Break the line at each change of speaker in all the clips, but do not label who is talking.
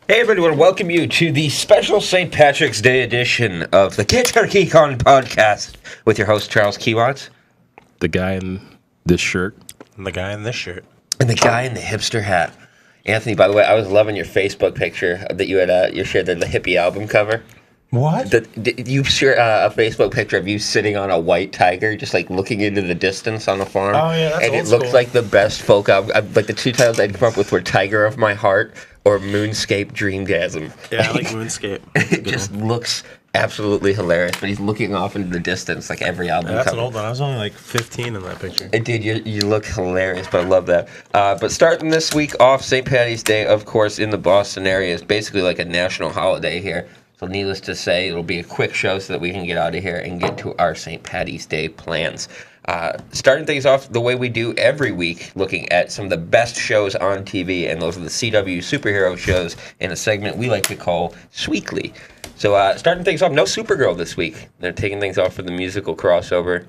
Hey everybody, I want to welcome you to the special St. Patrick's Day edition of the Get Your Geek On podcast with your host Charles KIWACZ.
The guy in this shirt.
And the guy in this shirt.
And the guy in the hipster hat. Anthony, by the way, I was loving your Facebook picture that you had you shared the hippie album cover.
What?
You shared a Facebook picture of you sitting on a white tiger, just like looking into the distance on a farm.
Oh yeah, that's
and
old
it looks
school.
like the best folk album. Like the two titles I'd come up with were "Tiger of My Heart" or "Moonscape Dreamgasm."
Yeah, I like Moonscape.
It just looks absolutely hilarious. But he's looking off into the distance, like every album.
That's
cover.
an old one. I was only like 15 in that picture.
Dude, you look hilarious, but I love that. But starting this week off, St. Patty's Day, of course, in the Boston area is basically like a national holiday here. So needless to say, it'll be a quick show so that we can get out of here and get to our St. Patty's Day plans. Starting things off the way we do every week, looking at some of the best shows on TV, and those are the CW superhero shows in a segment we like to call Sweekly. So starting things off, no Supergirl this week. They're taking things off for the musical crossover.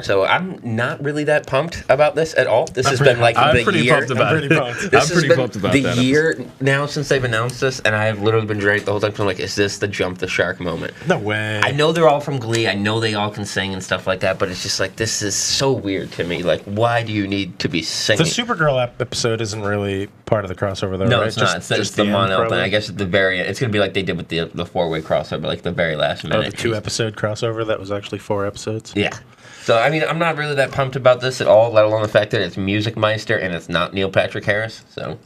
So I'm not really that pumped about this at all. This has been like the year. This has been the year now since they've announced this, and I have literally been drank the whole time. So I'm like, is this the jump the shark moment?
No way.
I know they're all from Glee. I know they all can sing and stuff like that, but it's just like, this is so weird to me. Like, why do you need to be singing?
The Supergirl episode isn't really part of the crossover, though,
No,
right?
it's not. It's the Mon-El thing. I guess at the very end. It's going to be like they did with the four-way crossover, like the very last minute.
Oh, the two-episode crossover that was actually 4 episodes?
Yeah. So, I mean, I'm not really that pumped about this at all, let alone the fact that it's Music Meister and it's not Neil Patrick Harris. So,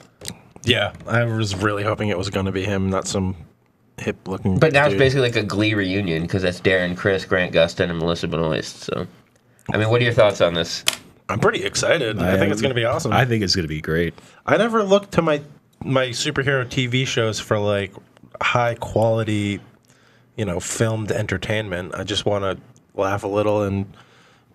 yeah, I was really hoping it was going to be him, not some hip-looking
but now
dude.
it's basically like a Glee reunion because that's Darren Criss, Grant Gustin, and Melissa Benoist. So, I mean, what are your thoughts on this?
I'm pretty excited. I think it's going to be awesome.
I think it's going to be great.
I never looked to my superhero TV shows for, like, high-quality, filmed entertainment. I just want to laugh a little and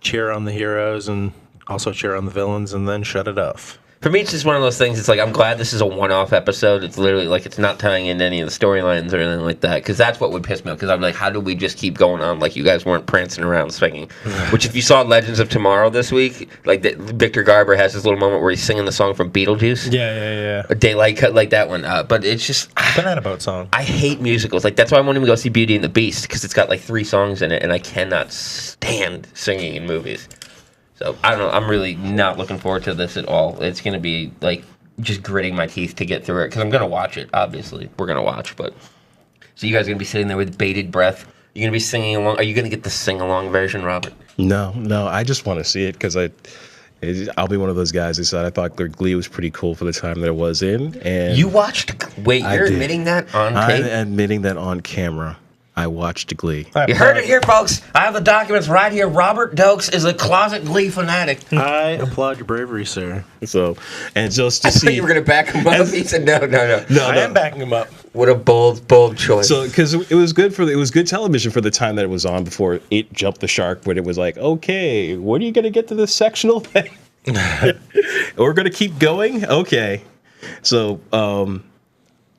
cheer on the heroes and also cheer on the villains and then shut it off.
For me, it's just one of those things. It's like, I'm glad this is a one-off episode. It's literally like it's not tying into any of the storylines or anything like that, because that's what would piss me off. Because I'm like, how do we just keep going on like you guys weren't prancing around singing? Which, if you saw Legends of Tomorrow this week, like Victor Garber has this little moment where he's singing the song from Beetlejuice.
Yeah.
A Daylight Cut, like that one. But it's just
Banana Boat song.
I hate musicals. Like, that's why I won't even go see Beauty and the Beast, because it's got like 3 songs in it, and I cannot stand singing in movies. So, I don't know. I'm really not looking forward to this at all. It's going to be, like, just gritting my teeth to get through it. Because I'm going to watch it, obviously. We're going to watch, but... So you guys are going to be sitting there with bated breath? You're going to be singing along? Are you going to get the sing-along version, Robert?
No. I just want to see it because I'll be one of those guys who said I thought Glee was pretty cool for the time that it was in. And
you watched... Wait, you're admitting that on tape?
I'm admitting that on camera. I watched Glee.
You heard it here, folks. I have the documents right here. Robert Dokes is a closet Glee fanatic.
I applaud your bravery, sir.
So, and just to
I thought
see...
you were going to back him up. He said, no.
I am backing him up.
What a bold choice.
So, because it was good television for the time that it was on before it jumped the shark, when it was like, okay, when are you going to get to this sectional thing? We're going to keep going? Okay. So,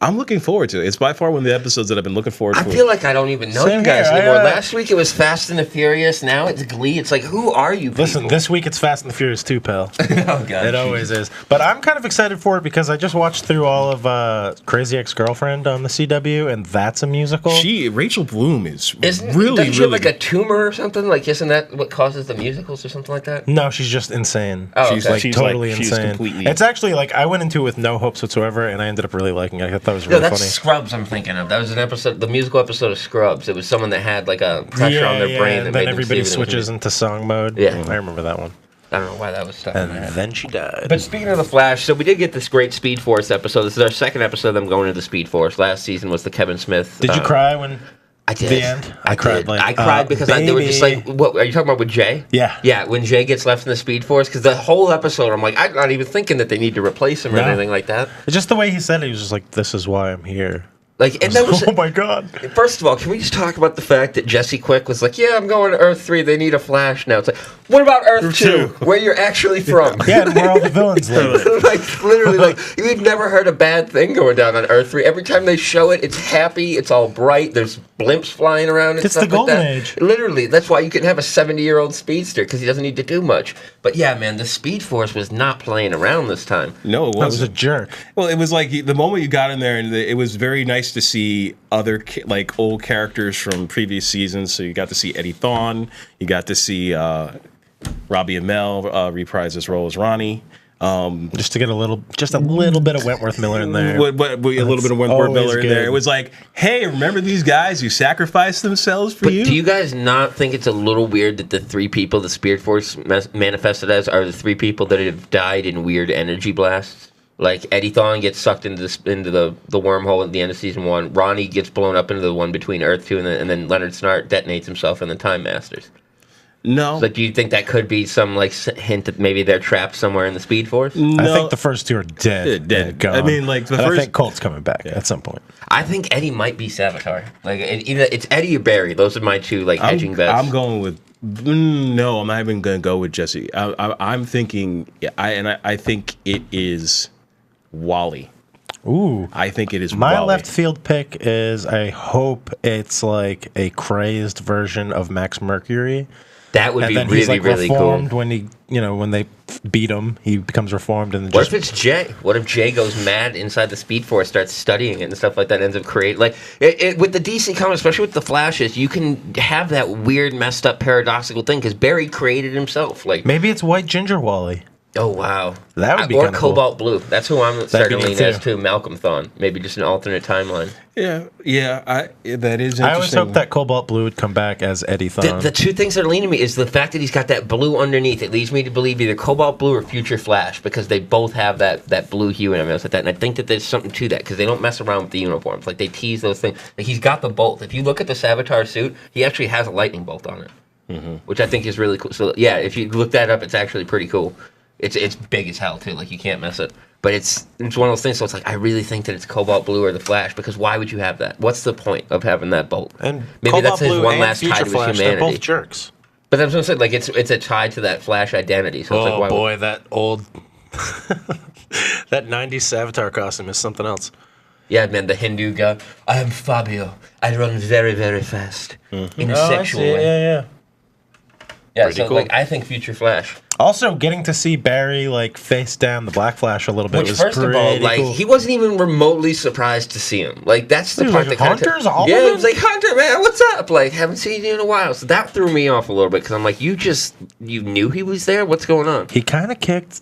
I'm looking forward to it. It's by far one of the episodes that I've been looking forward to.
I feel like I don't even know
Same
you guys
here.
anymore. Last week it was Fast and the Furious. Now it's Glee. It's like, who are you people?
Listen, this week it's Fast and the Furious 2, pal.
Oh, God.
It always is. But I'm kind of excited for it because I just watched through all of Crazy Ex-Girlfriend on the CW, and that's a musical.
Rachel Bloom is
Doesn't she have like a tumor or something? Like, isn't that what causes the musicals or something like that?
No, she's just insane.
Oh,
she's
okay.
like
She's
totally
she's
insane.
completely...
It's actually like I went into it with no hopes whatsoever, and I ended up really liking it. I thought it was really
No, that's
funny.
Scrubs I'm thinking of. That was an episode, the musical episode of Scrubs. It was someone that had like a pressure on their brain that
and
made
then
them
everybody
see
switches into song mode.
Yeah.
I remember that one.
I don't know why that was stuck in
And
there.
then she died.
But speaking of The Flash, so we did get this great Speed Force episode. This is our second episode of them going into the Speed Force. Last season was the Kevin Smith.
Did you cry when...
I did.
The end?
I cried.
cried, like,
I cried because they were just like,
baby.
what are you talking about with Jay?
Yeah.
Yeah, when Jay gets left in the Speed Force, because the whole episode, I'm like, I'm not even thinking that they need to replace him or
No.
anything like that.
It's just the way he said it. He was just like, this is why I'm here.
Like, and that was
Oh my god.
First of all, can we just talk about the fact that Jesse Quick was like, "Yeah, I'm going to Earth 3. They need a Flash now." It's like, what about Earth 2, where you're actually from?
Yeah, and where all the villains live.
Like, literally, like, we've never heard a bad thing going down on Earth 3. Every time they show it, it's happy, it's all bright, there's blimps flying around and
It's
stuff
the golden
like that.
age.
Literally, that's why you can have a 70-year-old speedster, because he doesn't need to do much. But yeah, man, the Speed Force was not playing around this time.
No, it
That was a
wasn't.
jerk.
Well, it was like the moment you got in there, and it was very nice to see other like old characters from previous seasons. So you got to see Eddie Thawne, you got to see Robbie Amell reprise his role as Ronnie.
Just to get a little bit of Wentworth Miller in there.
A little bit of Wentworth
always
Miller in there.
good.
It was like, hey, remember these guys who sacrificed themselves for
But
you?
do you guys not think it's a little weird that the three people the Speed Force manifested as are the three people that have died in weird energy blasts? Like, Eddie Thawne gets sucked into the wormhole at the end of season 1. Ronnie gets blown up into the one between Earth 2, and then Leonard Snart detonates himself in the Time Masters.
No.
Like, do you think that could be some, like, hint that maybe they're trapped somewhere in the Speed Force?
I think the first two are dead.
Dead.
Gone.
I mean, like, the
And
first-
I think Colt's coming back at some point.
I think Eddie might be Savitar. Like, either it's Eddie or Barry. Those are my two, like, hedging bets.
I'm going with no. I'm not even going to go with Jesse. I'm thinking. I think it is Wally.
Ooh.
I think it is
My
Wally.
left field pick is I hope it's like a crazed version of Max Mercury.
That would
And
be
then
really,
he's like
really cool.
reformed when when they beat him, he becomes reformed and
What
just
if it's Jay? What if Jay goes mad inside the Speed Force, starts studying it and stuff like that, ends up creating like with the DC comics, especially with the Flashes, you can have that weird, messed up, paradoxical thing because Barry created himself. Like,
maybe it's White Ginger Wally.
oh wow,
That would be
or
kinda cool.
Cobalt Blue. That's who I'm starting
be
to
neat
lean as
too.
too. Malcolm Thawne, maybe just an alternate timeline.
Yeah. That is interesting.
I always hope that Cobalt Blue would come back as Eddie Thawne.
The two things that are leaning me is the fact that he's got that blue underneath. It leads me to believe either Cobalt Blue or Future Flash because they both have that blue hue and everything else like that. And I think that there's something to that because they don't mess around with the uniforms. Like they tease those things. Like he's got the bolt. If you look at the Savitar suit, he actually has a lightning bolt on it, which I think is really cool. So yeah, if you look that up, it's actually pretty cool. It's big as hell too. Like you can't mess it. But it's one of those things. So it's like I really think that it's Cobalt Blue or the Flash because why would you have that? What's the point of having that bolt?
and
maybe
Cobalt
that's his
Blue
one
and
last tie
Future
to his
Flash, they're
humanity.
both jerks.
But that's what I'm saying. Like it's a tie to that Flash identity. So it's like,
Oh
why
boy, that old that 90s Savitar costume is something else.
Yeah, man, the Hindu guy. I am Fabio. I run very, very fast in a sexual way.
Yeah.
Yeah,
Pretty
so
cool.
like I think Future Flash.
Also, getting to see Barry like face down the Black Flash a little bit
Which,
was
first
pretty
of all, like
cool.
he wasn't even remotely surprised to see him. Like that's the
He was
part
like,
that kind
"Hunter's
of
all
yeah.
of
It
them?"
was like Hunter, man, what's up? Like haven't seen you in a while. So that threw me off a little bit because I'm like, you knew he was there. What's going on?
He kind of kicked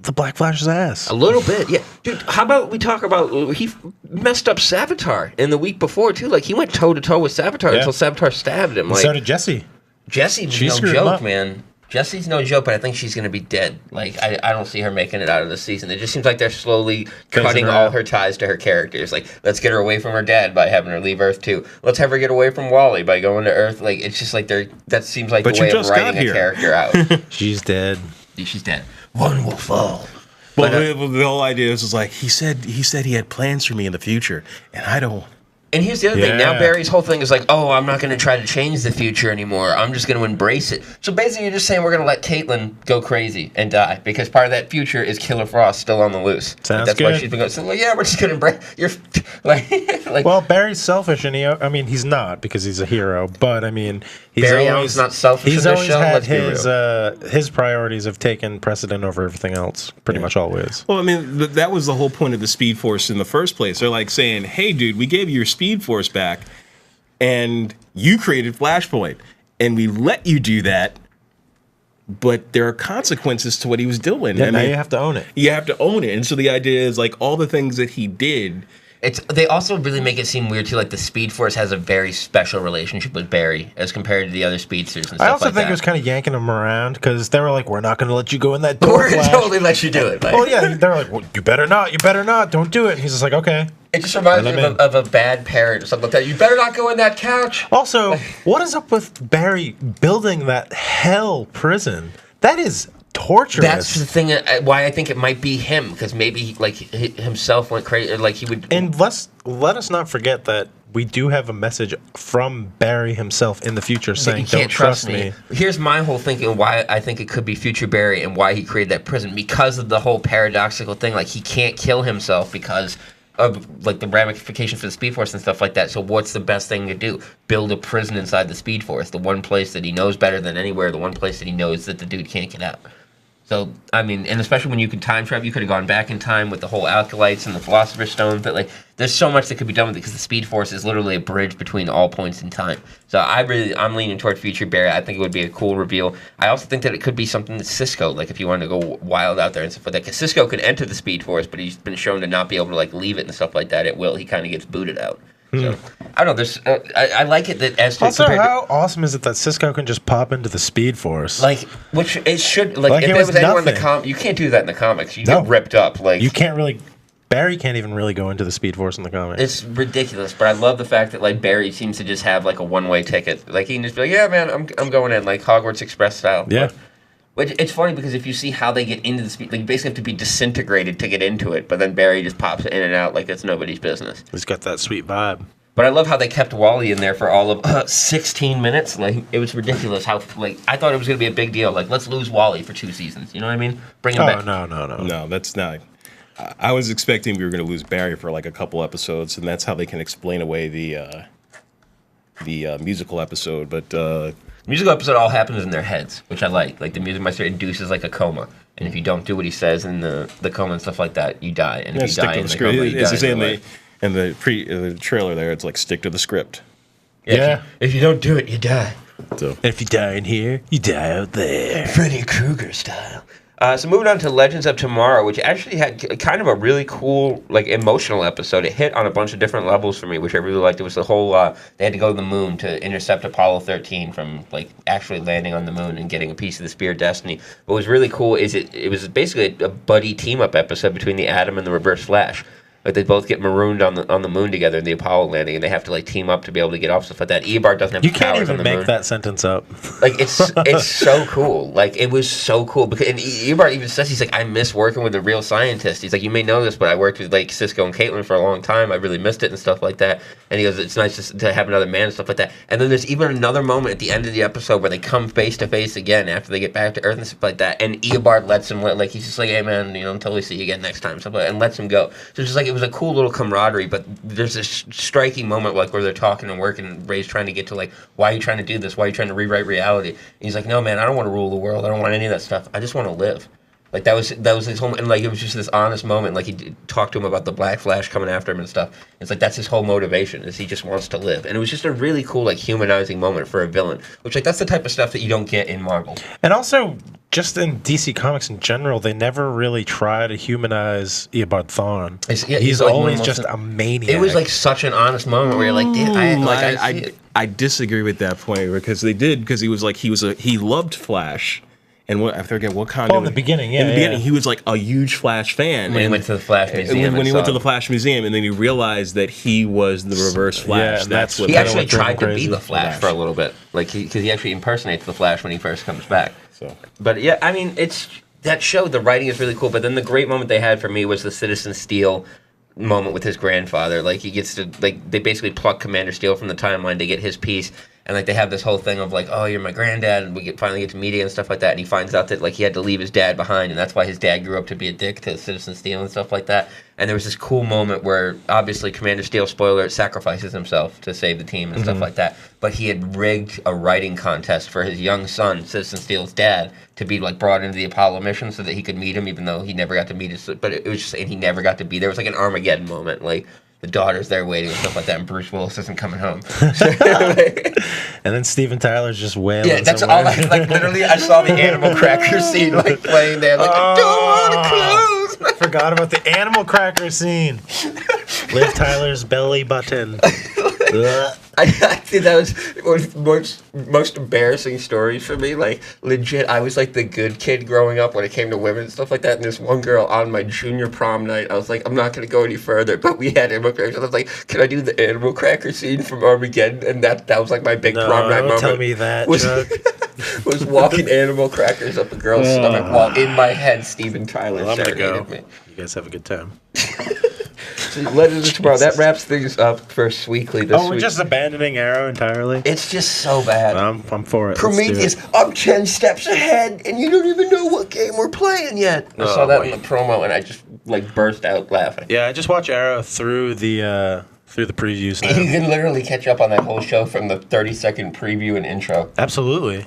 the Black Flash's ass.
A little bit, yeah. Dude, how about we talk about he messed up Savitar in the week before too? Like he went toe to toe with Savitar
Yeah.
until Savitar stabbed him. Like
So did Jesse.
Jessie was
She
no
screwed him
joke,
up.
man. Jessie's no joke, but I think she's going to be dead. Like, I don't see her making it out of the season. It just seems like they're slowly cutting
her
all
out.
her ties to her characters. Like, let's get her away from her dad by having her leave Earth 2. Let's have her get away from Wally by going to Earth. Like, it's just like that seems like
But
the
you
way of
just got
writing a
here.
character out.
She's dead.
She's dead. One will fall.
Well,
But,
the whole idea is like he said he had plans for me in the future, and I don't.
And here's the other thing. Now
Yeah.
Barry's whole thing is like, oh, I'm not going to try to change the future anymore. I'm just going to embrace it. So basically, you're just saying we're going to let Caitlin go crazy and die because part of that future is Killer Frost still on the loose.
Sounds
That's why
good.
she's been going. So like, yeah, we're just going to embrace. You're like
Well, Barry's selfish, and he's not because he's a hero. But I mean, he's
Barry
always
Allen's not selfish
He's
in this
always
show,
had
let's be
his priorities have taken precedent over everything else, pretty much always.
Well, I mean, that was the whole point of the Speed Force in the first place. They're like saying, "Hey, dude, we gave you your Speed Force back, and you created Flashpoint, and we let you do that, but there are consequences to what he was doing.
Yeah,
I
now
mean,
you have to own it.
you have to own it." And so the idea is like all the things that he did.
they also really make it seem weird too. Like the Speed Force has a very special relationship with Barry as compared to the other speedsters and stuff
I also
like
think
that.
it was kind of yanking him around because they were like, "We're not going to let you go in that door."
We're going to
Flash."
totally let you do it. Like.
Oh yeah, they were like, well, "You better not, don't do it." And he's just like, "Okay."
It just reminds me
Let him
of a bad parent or something like that. You better not go in that couch.
Also, what is up with Barry building that hell prison? That is torturous.
That's the thing. Why I think it might be him, because maybe he himself went crazy. Like he would.
And let us not forget that we do have a message from Barry himself in the future saying,
you can't
"Don't trust me."
Here's my whole thinking why I think it could be future Barry and why he created that prison, because of the whole paradoxical thing. Like he can't kill himself because of like the ramifications for the Speed Force and stuff like that. So what's the best thing to do? Build a prison inside the Speed Force, the one place that he knows better than anywhere, the one place that he knows that the dude can't get out. So, I mean, and especially when you could time travel, you could have gone back in time with the whole Alkalites and the Philosopher's Stone. But, like, there's so much that could be done with it because the Speed Force is literally a bridge between all points in time. So I'm leaning toward Future Barry. I think it would be a cool reveal. I also think that it could be something that Cisco, like, if you wanted to go wild out there and stuff like that. Because Cisco could enter the Speed Force, but he's been shown to not be able to, like, leave it and stuff like that at will. He kind of gets booted out. So, I don't know. There's, I like it that as to
Also, how awesome is it that Cisco can just pop into the Speed Force?
like, which it should like if
it
there
was
was anyone in the
nothing.
you can't do that in the comics. You
No.
get ripped up. Like
You can't really. Barry can't even really go into the Speed Force in the comics.
it's ridiculous. But I love the fact that like Barry seems to just have like a one-way ticket. Like he can just be like, yeah, man, I'm going in like Hogwarts Express style.
Yeah.
Which it's funny because if you see how they get into the speed, like you basically have to be disintegrated to get into it. But then Barry just pops in and out like it's nobody's business.
He's got that sweet vibe.
But I love how they kept Wally in there for all of 16 minutes. Like it was ridiculous. How like I thought it was going to be a big deal. Like let's lose Wally for 2 seasons. You know what I mean? Bring him back.
No.
No, that's not. I was expecting we were going to lose Barry for like a couple episodes, and that's how they can explain away the musical episode. But
Musical episode all happens in their heads, which I like. Like the music master induces like a coma, and if you don't do what he says in the coma and stuff like that, you die. And if you die in the coma, you
As
die.
they say
in real life.
in the trailer there, it's like stick to the script.
Yeah.
If you don't do it, you die.
So
And if you die in here, you die out there.
Freddy Krueger style. So moving on to Legends of Tomorrow, which actually had kind of a really cool, like, emotional episode. It hit on a bunch of different levels for me, which I really liked. It was the whole, they had to go to the moon to intercept Apollo 13 from, like, actually landing on the moon and getting a piece of the Spear of Destiny. What was really cool is it was basically a buddy team-up episode between the Atom and the Reverse Flash. Like they both get marooned on the moon together in the Apollo landing, and they have to like team up to be able to get off stuff like that. Eobard doesn't have
You
powers
can't even
on the
make
moon.
that sentence up.
Like it's so cool. Like it was so cool because and Eobard even says he's like I miss working with a real scientist. He's like you may know this, but I worked with like Cisco and Caitlin for a long time. I really missed it and stuff like that. And he goes, it's nice to have another man and stuff like that. And then there's even another moment at the end of the episode where they come face to face again after they get back to Earth and stuff like that. And Eobard lets him like he's just like hey man, you know, until we see you again next time, stuff like that, and lets him go. So it's just like it was a cool little camaraderie. But there's this striking moment like where they're talking and working, and Ray's trying to get to like why are you trying to do this? Why are you trying to rewrite reality? And he's like, no man, I don't want to rule the world. I don't want any of that stuff. I just want to live. Like that was his whole, and like it was just this honest moment. Like he talked to him about the Black Flash coming after him and stuff. It's like that's his whole motivation is he just wants to live, and it was just a really cool like humanizing moment for a villain. Which like that's the type of stuff that you don't get in Marvel.
And also, just in DC Comics in general, they never really try to humanize Eobard Thawne. He's
like
always
almost
just a maniac.
It was like such an honest moment where you're like, dude,
I disagree with that point because he loved Flash. And I forget what kind
in
of...
the beginning,
In the beginning, he was like a huge Flash fan.
When he went to the Flash Museum.
When he went to the Flash Museum, and then he realized that he was the Reverse Flash.
Yeah, that's
what
he
kinda
actually
what drove him
tried to be
crazy.
the Flash for a little bit, like because he actually impersonates the Flash when he first comes back.
So.
But yeah, I mean, it's that show. The writing is really cool. But then the great moment they had for me was the Citizen Steel moment with his grandfather. Like he gets to like they basically pluck Commander Steel from the timeline to get his piece. And like they have this whole thing of like, oh, you're my granddad, and we finally get to meet again and stuff like that. And he finds out that like he had to leave his dad behind, and that's why his dad grew up to be a dick to Citizen Steel and stuff like that. And there was this cool moment where obviously Commander Steel, spoiler, sacrifices himself to save the team and stuff like that. But he had rigged a writing contest for his young son, Citizen Steel's dad, to be like brought into the Apollo mission so that he could meet him, even though he never got to meet his. But it was just, and he never got to be there. It was like an Armageddon moment, like. The daughter's there waiting and stuff like that, and Bruce Willis isn't coming home.
And then Steven Tyler's just wailing.
Yeah, that's
somewhere.
all. Like literally, I saw the Animal Cracker scene like playing there. Like, I don't want to close.
Forgot about the Animal Cracker scene. Liv Tyler's belly button. Ugh.
I think that was one of the most embarrassing stories for me. Like, legit, I was like the good kid growing up when it came to women and stuff like that. And this one girl on my junior prom night, I was like, I'm not going to go any further. But we had animal crackers. I was like, can I do the animal cracker scene from Armageddon? And that was like my big prom night moment.
Tell me that, Chuck.
Was walking animal crackers up a girl's stomach while in my head Steven Tyler
I'm going to
serenaded
go.
me.
You guys have a good time.
So Legends of Tomorrow. That wraps things up for Us Weekly this week.
We're just abandoning Arrow entirely?
It's just so bad.
I'm for it.
Prometheus, I'm 10 steps ahead, and you don't even know what game we're playing yet. I saw that in the promo, and I just like burst out laughing.
Yeah, I just watch Arrow through the previews now.
You can literally catch up on that whole show from the 30-second preview and intro.
Absolutely.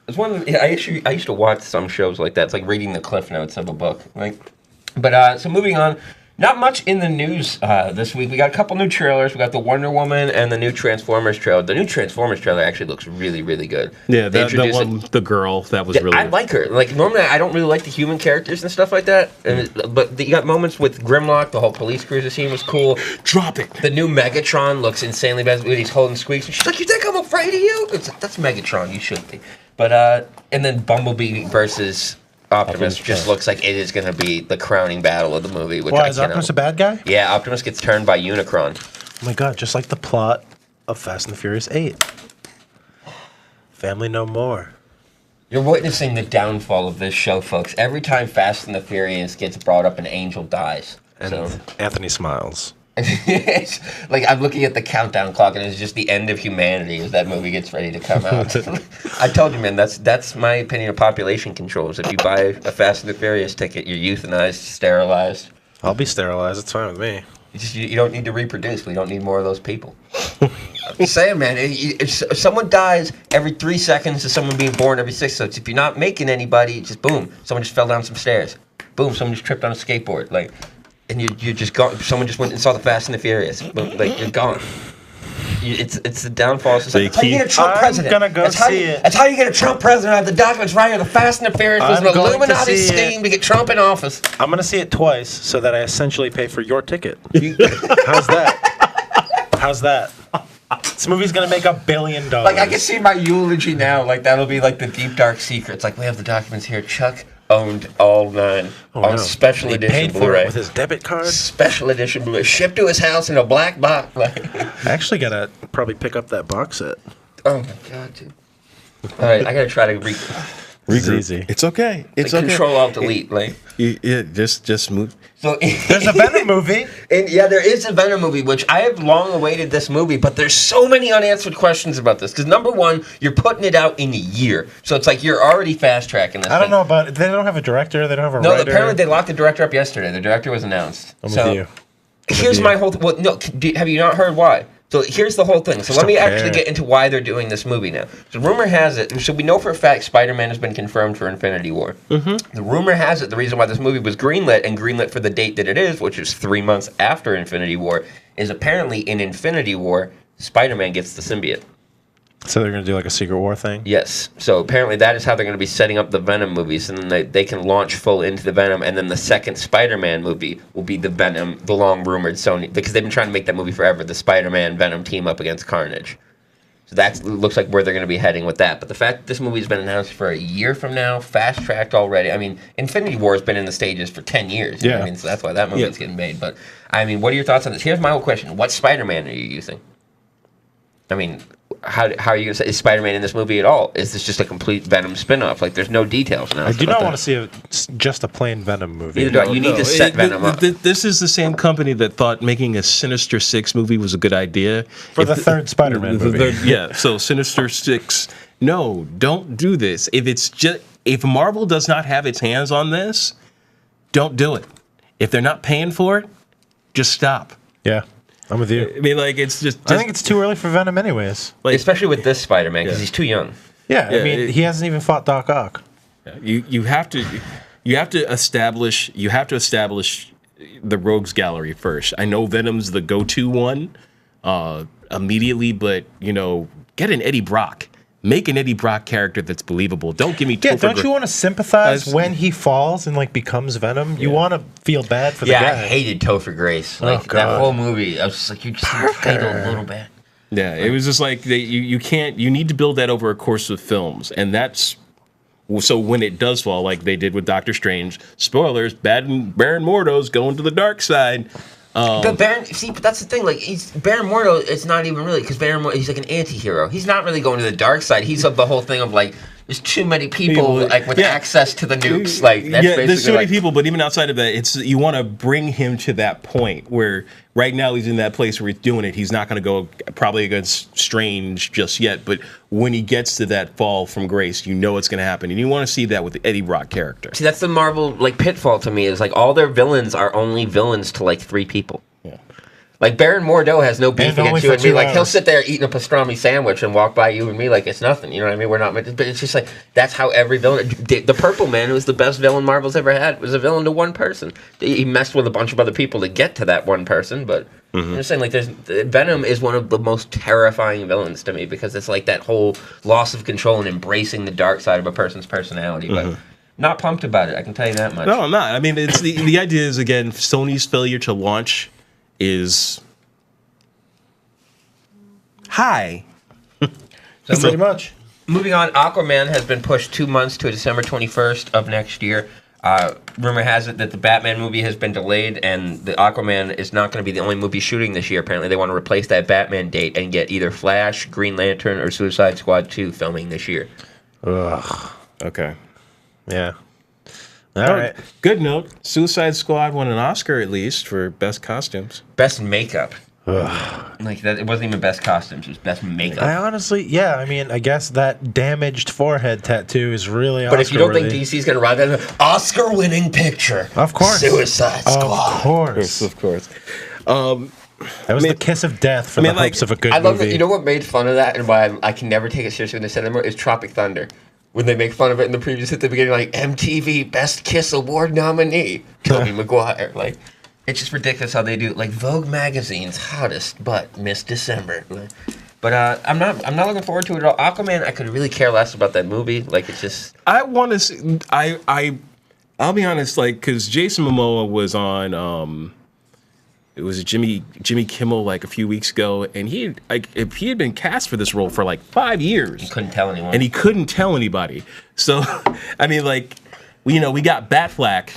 It's one of the, I used to watch some shows like that. It's like reading the cliff notes of a book. So moving on. Not much in the news this week. We got a couple new trailers. We got the Wonder Woman and the new Transformers trailer. The new Transformers trailer actually looks really, really good.
Yeah, the girl, that was really
I like her. Like, normally I don't really like the human characters and stuff like that. But you got moments with Grimlock. The whole police cruiser scene was cool.
Drop it.
The new Megatron looks insanely bad. He's holding Squeaks. And she's like, you think I'm afraid of you? It's like, that's Megatron. You should be. But, and then Bumblebee versus Optimus just looks like it is going to be the crowning battle of the movie. Which
Why, is Optimus a bad guy?
Yeah, Optimus gets turned by Unicron.
Oh my god, just like the plot of Fast and the Furious 8. Family no more.
You're witnessing the downfall of this show, folks. Every time Fast and the Furious gets brought up, an angel dies.
And Anthony smiles.
It's like I'm looking at the countdown clock, and it's just the end of humanity as that movie gets ready to come out. I told you, man. That's my opinion of population control. Is if you buy a Fast and the Furious ticket, you're euthanized, sterilized.
I'll be sterilized. It's fine with me.
You don't need to reproduce. We don't need more of those people. I'm just saying, man. If someone dies every 3 seconds, there's someone being born every 6. So if you're not making anybody, just boom, someone just fell down some stairs. Boom, someone just tripped on a skateboard. Like. And you're just gone. Someone just went and saw the Fast and the Furious. Like, you're gone. It's the downfall. It's like, that's how you get a Trump president.
I'm gonna go see it.
That's how you get a Trump president. I have the documents right here. The Fast and the Furious was an Illuminati scheme to get Trump in office.
I'm gonna see it twice so that I essentially pay for your ticket. How's that? How's that? This movie's gonna make $1 billion.
Like, I can see my eulogy now. Like, that'll be like the deep dark secrets. Like, we have the documents here. Chuck owned all 9 on special edition
paid for
Blu-ray
it with his debit card.
Special edition Blu-ray shipped to his house in a black box. Like,
I actually gotta probably pick up that box set.
oh my god, dude! All right, I gotta try to
It's easy.
It's okay. It's okay.
Control Alt Delete. Like,
just move.
so
There's a Venom movie.
And yeah, there is a Venom movie, which I have long awaited this movie, but there's so many unanswered questions about this. Because number one, you're putting it out in a year, so it's like you're already fast tracking this.
I don't know about. They don't have a director. They don't have a
No,
writer.
apparently they locked the director up yesterday. The director was announced.
I'm with you.
Here's my whole. Well, no, have you not heard why? So here's the whole thing. So let me actually get into why they're doing this movie now. So rumor has it, so we know for a fact Spider-Man has been confirmed for Infinity War. Mm-hmm. The rumor has it the reason why this movie was greenlit, and greenlit for the date that it is, which is 3 months after Infinity War, is apparently in Infinity War, Spider-Man gets the symbiote.
So they're going to do like a Secret War thing?
Yes. So apparently that is how they're going to be setting up the Venom movies, and then they can launch full into the Venom, and then the second Spider-Man movie will be the Venom, the long-rumored Sony, because they've been trying to make that movie forever, the Spider-Man-Venom team up against Carnage. So that looks like where they're going to be heading with that. But the fact that this movie's been announced for a year from now, fast-tracked already. I mean, Infinity War has been in the stages for 10 years.
Yeah.
I mean, so that's why that movie's getting made. But, I mean, what are your thoughts on this? Here's my whole question. What Spider-Man are you using? I mean, how are you going to say, is Spider-Man in this movie at all? Is this just a complete Venom spin-off? Like, there's no details now.
I do not want to see just a plain Venom movie.
Neither do I. You need to set Venom up.
This is the same company that thought making a Sinister Six movie was a good idea.
For the third Spider-Man movie.
Yeah, so Sinister Six, no, don't do this. If Marvel does not have its hands on this, don't do it. If they're not paying for it, just stop.
Yeah. I'm with you.
I mean, like, it's just
I think it's too early for Venom anyways.
Like, especially with this Spider-Man, because he's too young.
Yeah, I mean, he hasn't even fought Doc Ock.
You have to establish the Rogues Gallery first. I know Venom's the go-to one immediately, but get an Eddie Brock. Make an Eddie Brock character that's believable. Don't give me
don't you want to sympathize when he falls and like becomes Venom? You want to feel bad for the guy.
I hated Topher Grace. Like, that whole movie, I was just like, you're just entitled a little bit.
Yeah, it was just like you can't. You need to build that over a course of films, and that's so when it does fall, like they did with Doctor Strange. Spoilers: Baron Mordo's going to the dark side.
But but that's the thing. Like, Baron Mordo. It's not even really because he's like an anti-hero. He's not really going to the dark side. He's of the whole thing of like. There's too many people like with access to the nukes. Like that's basically
there's too many people. But even outside of that, it's you want to bring him to that point where right now he's in that place where he's doing it. He's not going to go probably against Strange just yet. But when he gets to that fall from grace, you know it's going to happen, and you want to see that with the Eddie Brock character.
See, that's the Marvel like pitfall to me is like all their villains are only villains to like 3 people.
Yeah.
Like Baron Mordo has no beef against you and me. Like
hours.
he'll sit there eating a pastrami sandwich and walk by you and me like it's nothing. You know what I mean? We're not, but it's just like that's how every villain. The Purple Man, who was the best villain Marvel's ever had, was a villain to one person. He messed with a bunch of other people to get to that one person. But I'm just saying, like, Venom is one of the most terrifying villains to me because it's like that whole loss of control and embracing the dark side of a person's personality. But not pumped about it. I can tell you that much.
No, I'm not. I mean, it's the idea is again Sony's failure to launch is high.
So pretty much.
Moving on, Aquaman has been pushed 2 months to December 21st of next year. Rumor has it that the Batman movie has been delayed, and the Aquaman is not going to be the only movie shooting this year. Apparently, they want to replace that Batman date and get either Flash, Green Lantern, or Suicide Squad 2 filming this year.
Ugh.
Okay.
Yeah. All right.
Good note. Suicide Squad won an Oscar at least for best costumes.
Best makeup.
Ugh.
Like that, it wasn't even best costumes; it was best makeup.
I honestly, yeah. I mean, I guess that damaged forehead tattoo is really.
But if you don't think
Oscar-worthy.
DC's going to ride that Oscar-winning picture,
Of course.
Suicide Squad.
Of course,
Of course.
that was the kiss of death for the hopes of a good
I love
movie.
that. You know what made fun of that and why I can never take it seriously when they said it anymore is Tropic Thunder. When they make fun of it in the previews at the beginning, like MTV Best Kiss Award nominee, Tobey Maguire. Like, it's just ridiculous how they do. Like Vogue magazine's hottest butt Miss December. But I'm not looking forward to it at all. Aquaman, I could really care less about that movie. Like it's just.
I want to see. I'll be honest, like, because Jason Momoa was on. It was Jimmy Kimmel like a few weeks ago, and if he had been cast for this role for like 5 years,
You couldn't tell anyone.
and he couldn't tell anybody. So, I mean, like, we got Batflack,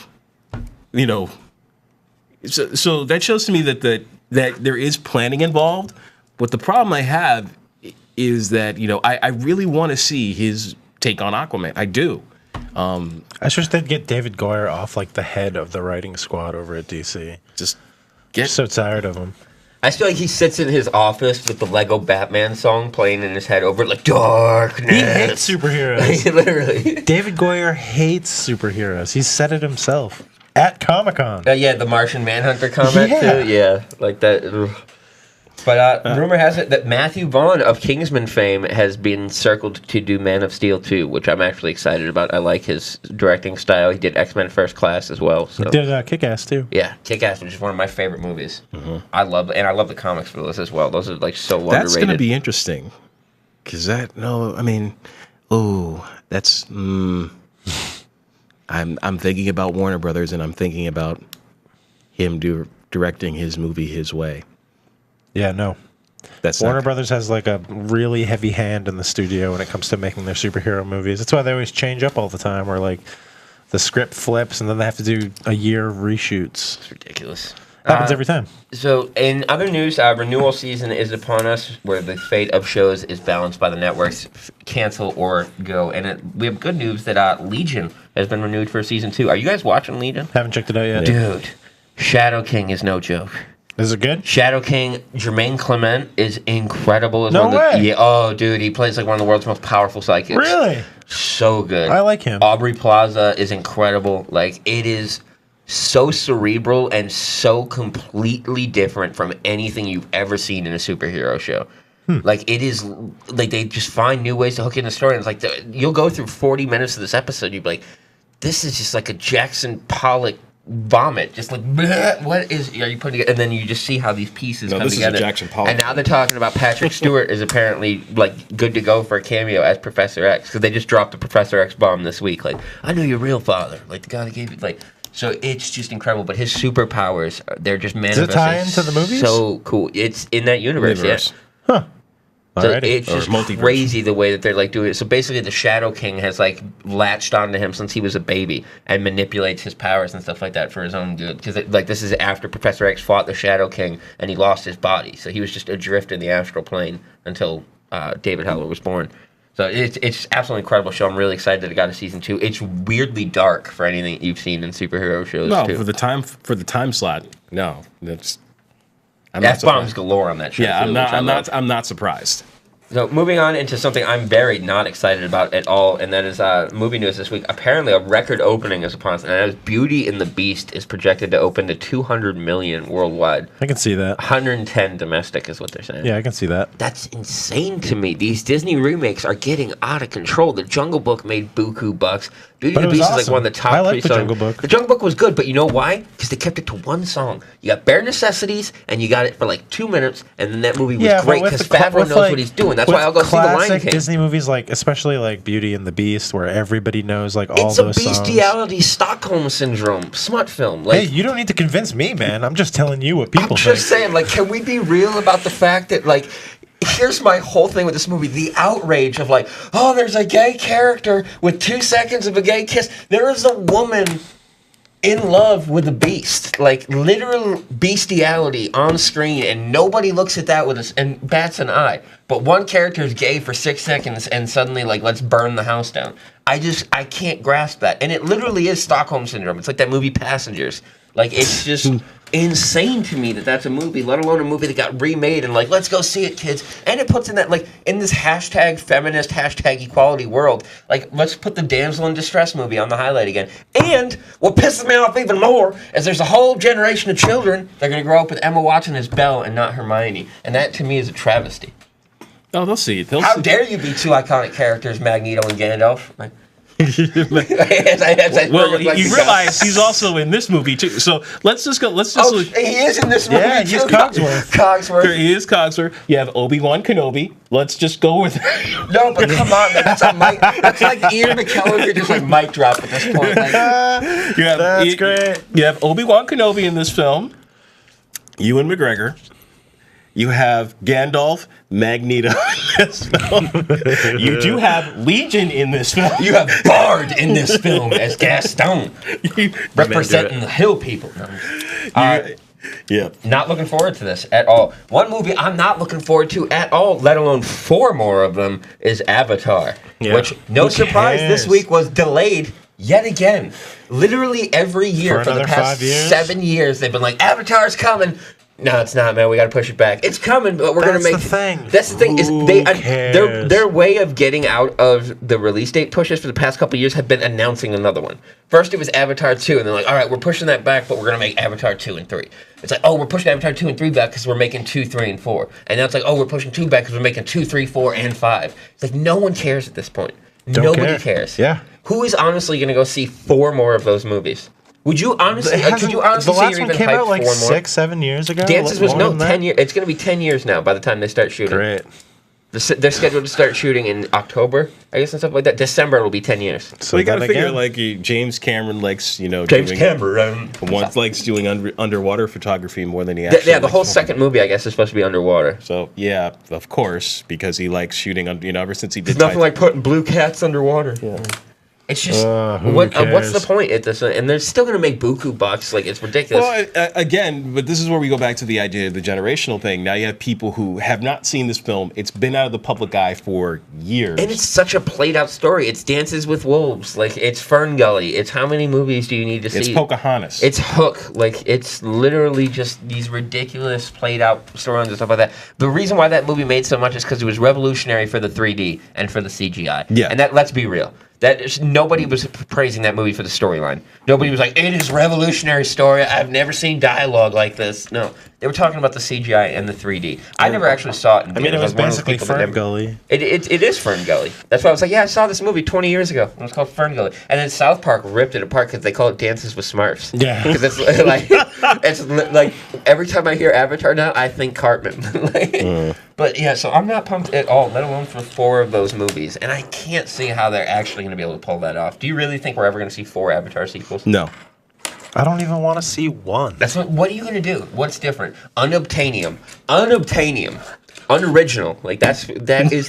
So that shows to me that there is planning involved. But the problem I have is that I really want to see his take on Aquaman. I do.
I just wish they'd get David Goyer off like the head of the writing squad over at DC.
Just
I'm so tired of him.
I feel like he sits in his office with the Lego Batman song playing in his head over it, like darkness.
He hates superheroes.
Literally.
David Goyer hates superheroes. He said it himself at Comic-Con.
Yeah, the Martian Manhunter comment
Yeah.
too. Yeah, like that. Ugh. But rumor has it that Matthew Vaughn of Kingsman fame has been circled to do Man of Steel 2, which I'm actually excited about. I like his directing style. He did X-Men First Class as well. So.
He did Kick-Ass too.
Yeah, Kick-Ass, which is one of my favorite movies. I love the comics for those as well. Those are like so underrated.
that's going to be interesting. Because that's. I'm thinking about Warner Brothers, and I'm thinking about him directing his movie his way.
Yeah, no.
That's
Warner
not,
Brothers has like a really heavy hand in the studio when it comes to making their superhero movies. That's why they always change up all the time, where like the script flips and then they have to do a year of reshoots.
It's ridiculous.
Happens every time.
So, in other news, renewal season is upon us, where the fate of shows is balanced by the networks, cancel or go. And we have good news that Legion has been renewed for season 2. Are you guys watching Legion?
Haven't checked it out yet.
Dude, Shadow King is no joke.
Is it good?
Shadow King, Jermaine Clement is incredible.
No way.
Yeah, oh, dude, he plays like one of the world's most powerful psychics.
Really?
So good.
I like him.
Aubrey Plaza is incredible. Like, it is so cerebral and so completely different from anything you've ever seen in a superhero show. Like, it is, like, they just find new ways to hook in the story. And it's like, you'll go through 40 minutes of this episode, you'd be like, this is just like a Jackson Pollock vomit, just like bleh, what are you putting together? And then you just see how these pieces come
this
together.
is a Jackson Pollock.
And now they're talking about Patrick Stewart is apparently like good to go for a cameo as Professor X, because they just dropped the Professor X bomb this week. Like, I know your real father, like the guy that gave you, like. So it's just incredible. But his superpowers, they're just manifested.
Does it tie into the movies?
So cool. It's in that universe. Yeah.
Huh.
So
Alrighty.
it's
Or
just
multiverse.
crazy the way that they're like doing it. So basically, the Shadow King has like latched onto him since he was a baby and manipulates his powers and stuff like that for his own good. Because like this is after Professor X fought the Shadow King and he lost his body, so he was just adrift in the astral plane until David Haller was born. So it's absolutely incredible show. I'm really excited that it got a season 2. It's weirdly dark for anything you've seen in superhero shows.
No,
too.
for the time slot. No, that's.
F-bombs galore on that show.
Yeah,
too, which I love.
I'm not surprised.
So moving on into something I'm very not excited about at all, and that is movie news this week. Apparently, a record opening is upon us, and that is Beauty and the Beast is projected to open to 200 million worldwide.
I can see that.
110 domestic is what they're saying.
Yeah, I can see that.
That's insane to me. These Disney remakes are getting out of control. The Jungle Book made buku bucks. Beauty and
But
the
it was
Beast is like
awesome.
one of the top
I like
3
the
songs.
Jungle Book.
The Jungle Book was good, but you know why? Because they kept it to one song. You got Bare Necessities, and you got it for like 2 minutes, and then that movie was
Yeah, but
great
with
because
the
Favreau knows what he's doing. That's why I'll go see The Lion
classic
King.
Disney movies, like especially like Beauty and the Beast, where everybody knows like all
It's a
those songs.
bestiality Stockholm syndrome smut film. Like,
Hey, you don't need to convince me, man. I'm just telling you what people
I'm
think.
just saying, like, can we be real about the fact that, like, here's my whole thing with this movie: the outrage of like, oh, there's a gay character with 2 seconds of a gay kiss. There is a woman in love with a beast, like literal bestiality on screen, and nobody looks at that with us and bats an eye. But one character is gay for 6 seconds, and suddenly, like, let's burn the house down. I can't grasp that, and it literally is Stockholm syndrome. It's like that movie Passengers. Like, it's just insane to me that that's a movie, let alone a movie that got remade and like, let's go see it, kids. And it puts in that, like, in this hashtag feminist, hashtag equality world, like, let's put the damsel in distress movie on the highlight again. And what pisses me off even more is there's a whole generation of children that are going to grow up with Emma Watson as Belle and not Hermione. And that, to me, is a travesty.
Oh, they'll see it.
How dare you be 2 iconic characters, Magneto and Gandalf? Like,
Well, you realize he's also in this movie too. So let's just go.
Oh, he is in this movie.
Yeah,
too.
he's Cogsworth.
Cogsworth.
He is Cogsworth. You have Obi-Wan Kenobi. Let's just go with it.
No, but come on, man. That's a mic. That's like Ian McKellen could just like mic drop at this point. Like,
That's great.
You have Obi-Wan Kenobi in this film. Ewan McGregor. You have Gandalf, Magneto in this film. You do have Legion in this film.
you have Bard in this film as Gaston, representing the hill people.
Yeah.
Not looking forward to this at all. One movie I'm not looking forward to at all, let alone 4 more of them, is Avatar.
Yeah.
Which, no
Who
surprise, this
cares?
week was delayed yet again. Literally every year
For
for the
another
past
5 years?
7 years, they've been like, Avatar's coming. No, it's not, man. We got to push it back. It's coming, but we're going to
That's
make.
the thing.
That's the thing. Is
Who
their
cares?
way of getting out of the release date pushes for the past couple of years have been announcing another one. First, it was Avatar 2, and they're like, all right, we're pushing that back, but we're going to make Avatar 2 and 3. It's like, oh, we're pushing Avatar 2 and 3 back because we're making 2, 3, and 4. And now it's like, oh, we're pushing 2 back because we're making 2, 3, 4, and 5. It's like, no one cares at this point. Nobody cares.
Yeah.
Who is honestly going to go see 4 more of those movies? Would you honestly? Could you honestly
the
say
last
you're
one
even
came
hyped
out like
for more?
6-7 years ago?
Dances was
More
no
than that?
10 years. It's going to be 10 years now by the time they start shooting.
Great.
They're scheduled to start shooting in October, I guess, and stuff like that. December it'll be 10 years.
So you got to
then
figure,
again-
like, James Cameron likes, doing,
Cameron.
likes doing underwater photography more than he
Yeah,
actually.
the
likes
whole
film.
second movie, I guess, is supposed to be underwater.
So yeah, of course, because he likes shooting. Ever since he did.
It's nothing like putting blue cats underwater. Yeah. It's just
who
what's
cares?
the point at this? And they're still going to make buku bucks. Like, it's ridiculous.
Well, again, but this is where we go back to the idea of the generational thing. Now you have people who have not seen this film. It's been out of the public eye for years.
And it's such a played out story. It's Dances with Wolves. Like, it's Fern Gully. It's how many movies do you need to see?
It's Pocahontas.
It's Hook. Like, it's literally just these ridiculous played out storylines and stuff like that. The reason why that movie made so much is because it was revolutionary for the 3D and for the CGI.
Yeah.
And that, let's be real. Nobody was praising that movie for the storyline. Nobody was like, it is revolutionary story. I've never seen dialogue like this. No. They were talking about the CGI and the 3D. I never actually saw it in
I mean, it
theaters.
was
I one of those
basically
people that
Fern
never-
Gully.
It is Fern Gully. That's why I was like, yeah, I saw this movie 20 years ago. It was called Fern Gully. And then South Park ripped it apart because they call it Dances with Smurfs.
Yeah.
Because it's like every time I hear Avatar now, I think Cartman. But yeah, so I'm not pumped at all, let alone for 4 of those movies. And I can't see how they're actually going to be able to pull that off. Do you really think we're ever going to see 4 Avatar sequels?
No.
I don't even want to see one.
What are you going to do? What's different? Unobtainium. Unobtainium. unoriginal. Like that is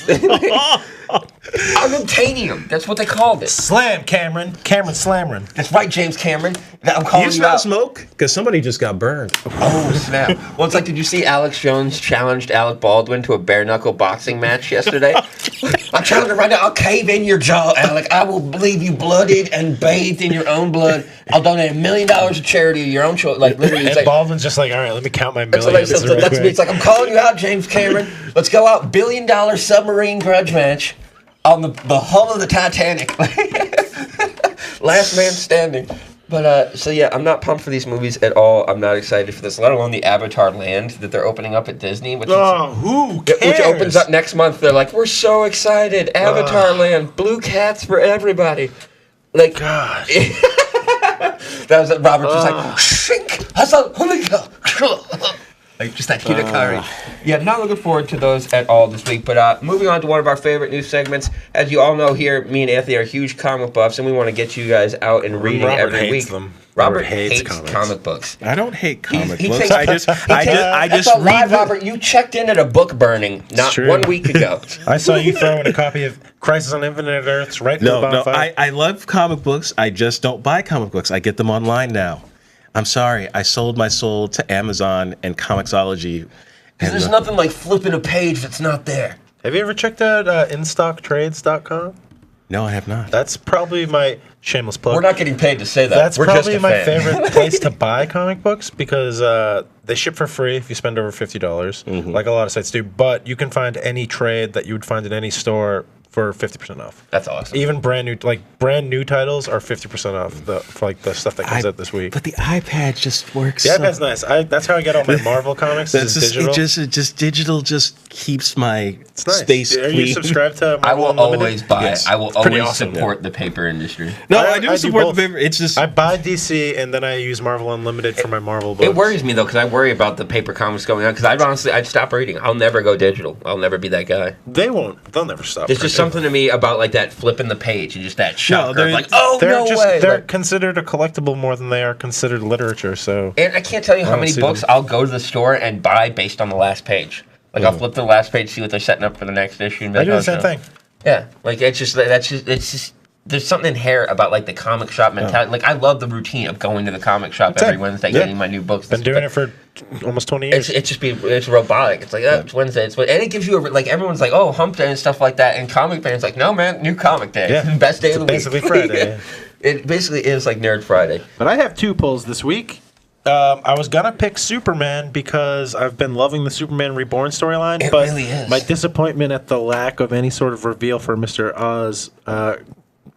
unobtainium. That's what they called it.
Slam, Cameron. Cameron Slamron.
That's right, James Cameron. I'm calling
You
you
smell
out.
smoke? Because somebody just got burned.
Oh snap! Well, it's like, did you see Alex Jones challenged Alec Baldwin to a bare knuckle boxing match yesterday? I'm challenging right now. I'll cave in your jaw, Alec. I will leave you blooded and bathed in your own blood. I'll donate $1 million to charity of your own choice. Like literally,
And
like,
Baldwin's just like, all right, let me count my
that's,
millions.
what that's me. It's like, I'm calling you out, James Cameron. Let's go out $1 billion submarine grudge match on the hull of the Titanic. Last man standing. But so yeah, I'm not pumped for these movies at all. I'm not excited for this, let alone the Avatar Land that they're opening up at Disney, which
who cares?
which opens up next month. They're like, we're so excited, Avatar Land, blue cats for everybody. Like,
God.
that was Robert just like, shink, hustle, like just that Hinakari. Yeah, not looking forward to those at all this week. But moving on to one of our favorite news segments. As you all know here, me and Anthony are huge comic buffs, and we want to get you guys out and reading
Robert
every
hates
week.
them.
Robert
Robert hates
hates
comics.
comic books.
I don't hate comic
He
books.
takes-
I just
That's a lie,
read them.
Robert. You checked in at a book burning not
true.
1 week ago.
I saw you throwing a copy of Crisis on Infinite Earths right in the
No,
bonfire.
I love comic books. I just don't buy comic books. I get them online now. I'm sorry. I sold my soul to Amazon and Comixology.
Because there's nothing like flipping a page that's not there.
Have you ever checked out InStockTrades.com?
No, I have not.
That's probably my shameless plug.
We're not getting paid to say that.
That's
We're
probably
just a
my
fan.
favorite place to buy comic books because they ship for free if you spend over $50, like a lot of sites do. But you can find any trade that you would find in any store for 50% off.
That's awesome.
Even brand new titles are 50% off for like the stuff that comes out this week.
But the iPad just works.
The iPad's nice. That's how I get all my Marvel comics.
That's
Is
just,
digital.
it just digital just keeps my
It's nice.
space
Are
clean.
you subscribed to Marvel
I will
Unlimited?
always buy.
Yes.
I will
pretty
always
awesome,
support the paper industry.
No,
I
I do
do
support
both.
the paper. It's just
I buy DC and then I use Marvel Unlimited for my Marvel books.
It worries me though, because I worry about the paper comics going on. Because I'd stop reading. I'll never go digital. I'll never be that guy.
They won't. They'll never stop.
There's just
printing.
something to me about like that flipping the page and just that shock.
they're-
Like, oh
They're
no
just
way!
they're
Like,
considered a collectible more than they are considered literature. So
and I can't tell you how
don't
many
see
books
them.
I'll go to the store and buy based on the last page. Like I'll flip to the last page, see what they're setting up for the next issue. And be
I
like,
do
oh,
the same
sure.
thing.
Yeah, like it's just there's something inherent about like the comic shop mentality. Like I love the routine of going to the comic shop every
Same.
Wednesday,
Yeah.
getting my new books.
Been doing it for almost 20 years.
It's robotic. It's like, oh, it's Wednesday. And it gives you like everyone's like, oh, hump day and stuff like that. And comic fans like, no man, new comic day.
Yeah.
Best day
It's
of the week.
basically Friday, yeah.
It basically is like Nerd Friday.
But I have 2 polls this week. I was gonna pick Superman because I've been loving the Superman Reborn storyline.
It
But
really is.
my disappointment at the lack of any sort of reveal for Mr. Oz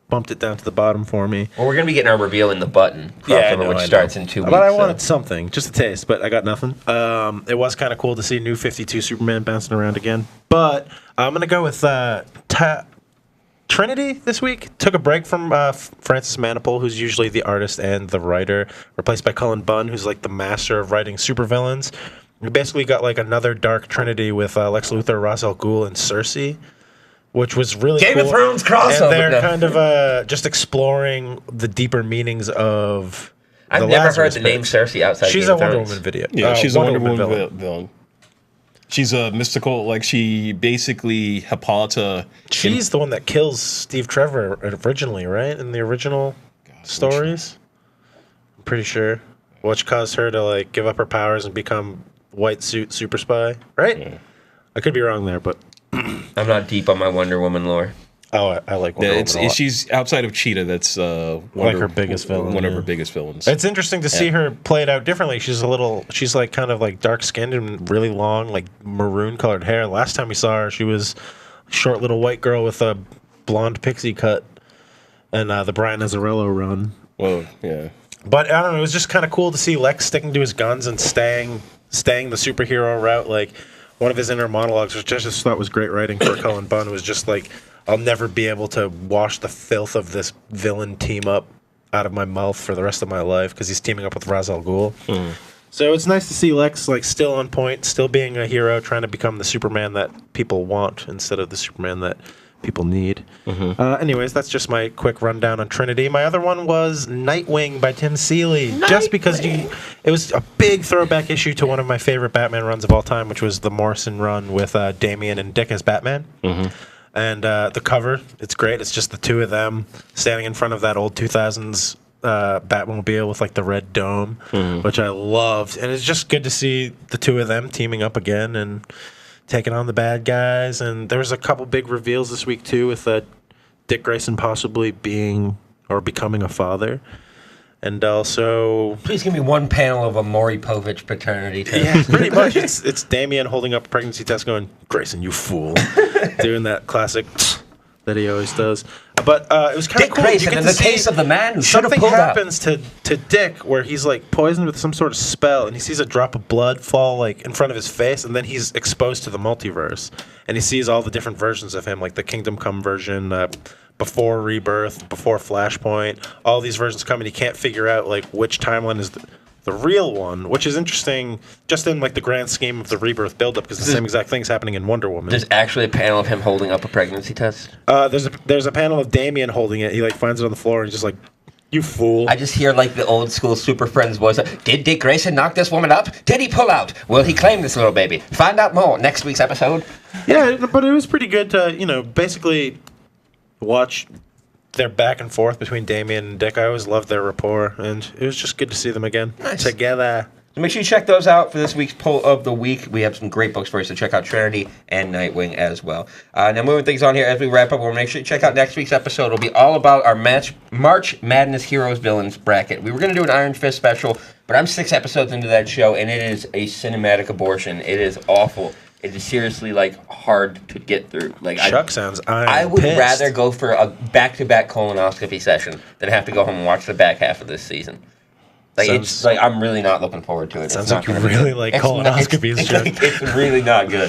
bumped it down to the bottom for me.
Well, we're gonna be getting our reveal in the button crossover, which starts in 2 weeks.
But I
so.
wanted something, just a taste, but I got nothing. It was kind of cool to see New 52 Superman bouncing around again. But I'm going to go with Trinity this week. Took a break from Francis Manapul, who's usually the artist and the writer, replaced by Cullen Bunn, who's like the master of writing supervillains. We basically got like another dark Trinity with Lex Luthor, Ra's al Ghul, and Cersei, which was really
Game
cool.
of Thrones crossover.
And they're
No.
kind of just exploring the deeper meanings of
I've
the
never
Lazarus
heard the name
Pit.
Cersei outside.
She's
Game
a
of
Wonder
Thrones.
Woman video.
Yeah, she's a Wonder Woman
villain.
villain. She's a mystical, like she basically Hippolyta.
She's the one that kills Steve Trevor originally, right? In the original stories, I'm pretty sure. Which caused her to like give up her powers and become white suit super spy, right?
Yeah.
I could be wrong there, but
I'm not deep on my Wonder Woman lore.
I like Wonder Woman a lot.
She's outside of Cheetah. That's
her biggest villain,
One of
yeah.
her biggest villains.
It's interesting to see her played out differently. She's like kind of like dark skinned and really long, like maroon colored hair. Last time we saw her, she was a short little white girl with a blonde pixie cut and the Brian Azzarello run.
Well, yeah.
But I don't know, it was just kind of cool to see Lex sticking to his guns and staying the superhero route. Like one of his inner monologues, which I just thought was great writing for Cullen Bunn, was just like, I'll never be able to wash the filth of this villain team up out of my mouth for the rest of my life because he's teaming up with Ra's al Ghul. So it's nice to see Lex like still on point, still being a hero, trying to become the Superman that people want instead of the Superman that people need. Anyways, that's just my quick rundown on Trinity. My other one was Nightwing by Tim Seeley. Just because it was a big throwback issue to one of my favorite Batman runs of all time, which was the Morrison run with Damian and Dick as Batman. And the cover, it's great. It's just the two of them standing in front of that old 2000s Batmobile with like the red dome, which I loved. And it's just good to see the two of them teaming up again and taking on the bad guys. And there was a couple big reveals this week too, with Dick Grayson possibly being or becoming a father. And also,
please give me one panel of a Maury Povich paternity test.
Yeah, pretty much. It's Damian holding up a pregnancy test, going, "Grayson, you fool," doing that classic that he always does. But it was kind of cool.
Grayson, in the case of the man who should have
something
pulled
happens to Dick where he's like poisoned with some sort of spell, and he sees a drop of blood fall like in front of his face, and then he's exposed to the multiverse, and he sees all the different versions of him, like the Kingdom Come version. Before Rebirth, before Flashpoint, all these versions come, and he can't figure out like which timeline is the real one, which is interesting just in like the grand scheme of the Rebirth buildup, because the same exact thing's happening in Wonder Woman.
There's actually a panel of him holding up a pregnancy test.
There's a panel of Damian holding it. He like finds it on the floor and he's just like, "You fool!"
I just hear like the old school Super Friends voice. Did Dick Grayson knock this woman up? Did he pull out? Will he claim this little baby? Find out more next week's episode.
Yeah, but it was pretty good to basically watch their back and forth between Damian and Dick. I always loved their rapport, and it was just good to see them again together.
So make sure you check those out for this week's Pull of the Week. We have some great books for you, so check out Trinity and Nightwing as well. Now, moving things on here as we wrap up, we'll make sure you check out next week's episode. It'll be all about our March Madness Heroes Villains bracket. We were going to do an Iron Fist special, but I'm 6 episodes into that show, and it is a cinematic abortion. It is awful. It is seriously hard to get through.
Chuck sounds
I would
pissed.
rather go for a back-to-back colonoscopy session than have to go home and watch the back half of this season. I'm really not looking forward to it.
Sounds like you really like colonoscopies, Chuck.
It's really not good.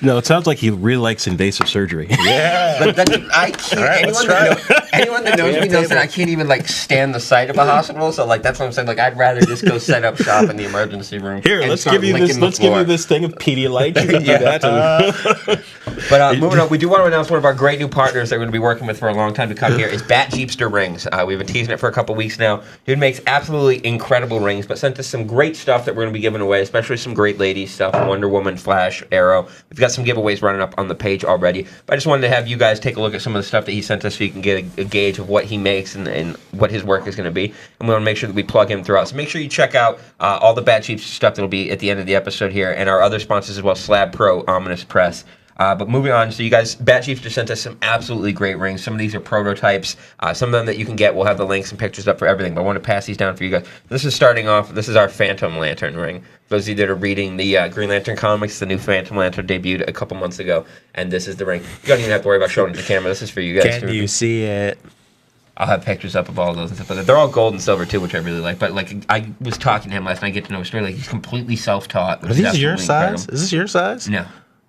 No, it sounds like he really likes invasive surgery.
Yeah.
But I can't.
Right,
anyone that knows me knows that I can't even stand the sight of a hospital. So that's what I'm saying. I'd rather just go set up shop in the emergency room.
Here, let's give you this. Let's give you this thing of Pedialyte. You can do that.
But moving on, we do want to announce one of our great new partners that we're going to be working with for a long time to come here is Batjeepster Rings. We've been teasing it for a couple weeks now. Dude makes absolutely incredible rings, but sent us some great stuff that we're going to be giving away, especially some great ladies stuff, Wonder Woman, Flash, Arrow. We've got some giveaways running up on the page already, but I just wanted to have you guys take a look at some of the stuff that he sent us so you can get a gauge of what he makes and what his work is going to be, and we want to make sure that we plug him throughout. So make sure you check out all the Batjeepster stuff that will be at the end of the episode here, and our other sponsors as well, Slab Pro, Ominous Press. But moving on, so you guys, Batjeepster sent us some absolutely great rings. Some of these are prototypes. Some of them that you can get, we'll have the links and pictures up for everything. But I want to pass these down for you guys. This is starting off, this is our Phantom Lantern ring. For those of you that are reading the Green Lantern comics, the new Phantom Lantern debuted a couple months ago. And this is the ring. You don't even have to worry about showing it to the camera. This is for you guys.
Can you see it?
I'll have pictures up of all those and stuff like that. They're all gold and silver too, which I really like. But I was talking to him last night, get to know his story. He's completely self-taught.
Are these your size? Is this your size?
No.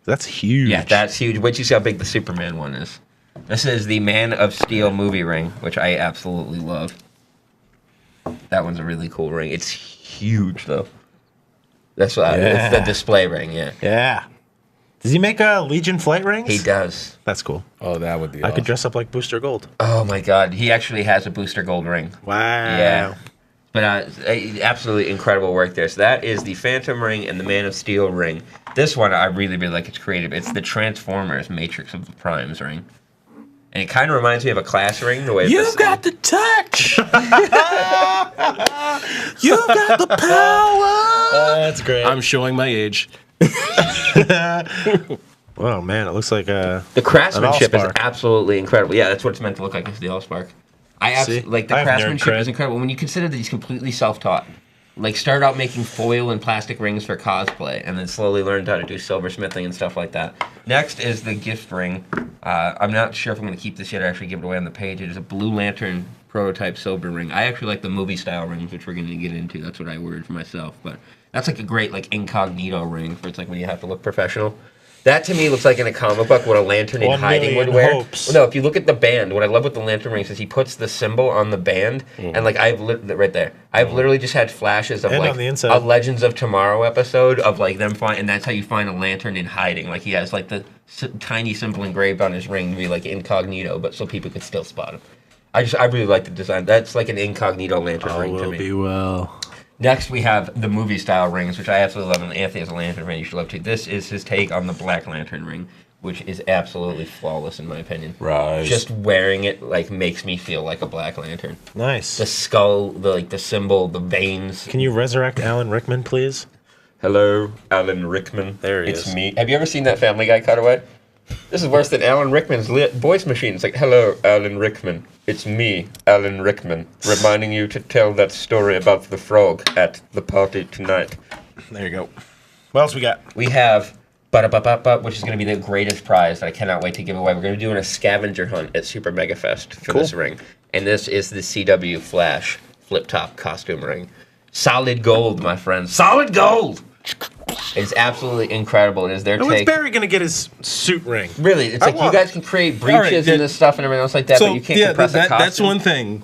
That's huge.
Yeah, that's huge. Wait till you see how big the Superman one is. This is the Man of Steel movie ring, which I absolutely love. That one's a really cool ring. It's huge, though. That's what it's the display ring, yeah.
Yeah. Does he make Legion flight rings?
He does.
That's cool.
Oh, that would be
I
awesome.
could dress up like Booster Gold.
Oh, my God. He actually has a Booster Gold ring.
Wow.
Yeah. But absolutely incredible work there. So that is the Phantom ring and the Man of Steel ring. This one I really, really like. It's creative. It's the Transformers Matrix of the Primes ring. And it kind of reminds me of a class ring. The way
You've got the touch. You've got the power.
That's great.
I'm showing my age.
Oh, man. It looks like
the craftsmanship is
Allspark.
absolutely incredible. Yeah, that's what it's meant to look like. It's the Allspark. The craftsmanship is incredible. When you consider that he's completely self-taught. Started out making foil and plastic rings for cosplay, and then slowly learned how to do silversmithing and stuff like that. Next is the gift ring. I'm not sure if I'm going to keep this yet or actually give it away on the page. It is a Blue Lantern prototype silver ring. I actually like the movie-style rings, which we're going to get into. That's what I ordered for myself. But that's a great incognito ring for when you have to look professional. That to me looks like in a comic book what a lantern in
1
hiding would
million
wear.
hopes.
Well, no, if you look at the band, what I love with the lantern rings is he puts the symbol on the band, and like right there, I've literally just had flashes of
And
like
on the inside.
a Legends of Tomorrow episode of like them find, and that's how you find a lantern in hiding. Like he has like the tiny symbol engraved on his ring to be like incognito, but so people could still spot him. I really like the design. That's like an incognito lantern ring to
will
me.
be well.
Next, we have the movie style rings, which I absolutely love. And Anthony has a lantern ring you should love too. This is his take on the Black Lantern ring, which is absolutely flawless in my opinion.
Rise.
Just wearing it like makes me feel like a Black Lantern.
Nice.
The skull, the symbol, the veins.
Can you resurrect Alan Rickman, please?
Hello, Alan Rickman.
There he
it's
is.
me. Have you ever seen that Family Guy cutaway? This is worse than Alan Rickman's voice machine. It's like, hello, Alan Rickman. It's me, Alan Rickman, reminding you to tell that story about the frog at the party tonight.
There you go. What else we got?
We have Ba-da-ba-ba-ba, which is going to be the greatest prize that I cannot wait to give away. We're going to be doing a scavenger hunt at Super Mega Fest for this ring. And this is the CW Flash flip-top costume ring. Solid gold, my friends. Solid gold! It's absolutely incredible. It is their
Oh, when's
take.
Barry gonna get his suit ring?
Really, it's like you guys can create breaches and this stuff and everything else like that, but you can't compress a costume.
That's one thing.